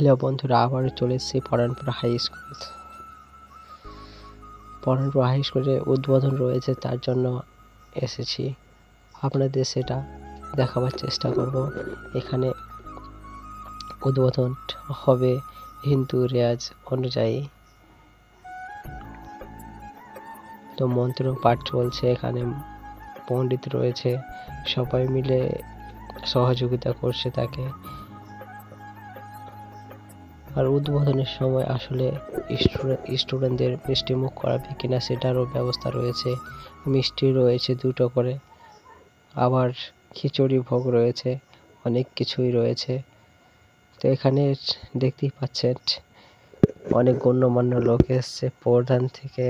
Hello বন্ধুরা, আবারও চলে এসেছি Paranpur high school. Paranpur high স্কুলে উদ্বোধন রয়েছে, তার জন্য এসেছি। আপনাদের সেটা দেখাবার চেষ্টা করব। এখানে উদ্বোধন হবে হিন্দু রেওয়াজ অনুযায়ী। তো মন্ত্র পাঠ চলছে, এখানে পণ্ডিত রয়েছে, সবাই মিলে সহযোগিতা করছে তাকে। আর উদ্বোধনের সময় আসলে স্টুডেন্টদের মিষ্টি মুখ করাবে কিনা সেটারও ব্যবস্থা রয়েছে। মিষ্টি রয়েছে 2টো করে, আবার খিচুড়ি ভোগ রয়েছে, অনেক কিছুই রয়েছে। তো এখানে দেখতেই পাচ্ছেন অনেক গণ্যমান্য লোক এসছে প্রধান থেকে।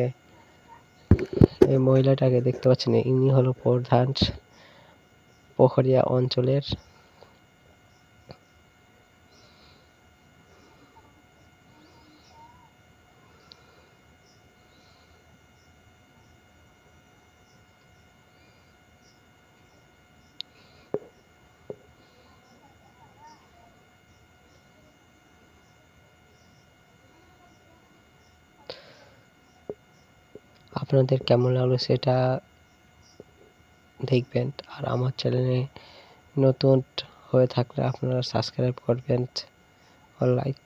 এই মহিলাটাকে দেখতে পাচ্ছেন, ইনি হলো প্রধান পোখরিয়া অঞ্চলের। আপনাদের কেমন লাগলো সেটা দেখবেন। আর আমার চ্যানেলে নতুন হয়ে থাকলে আপনারা সাবস্ক্রাইব করবেন ও লাইক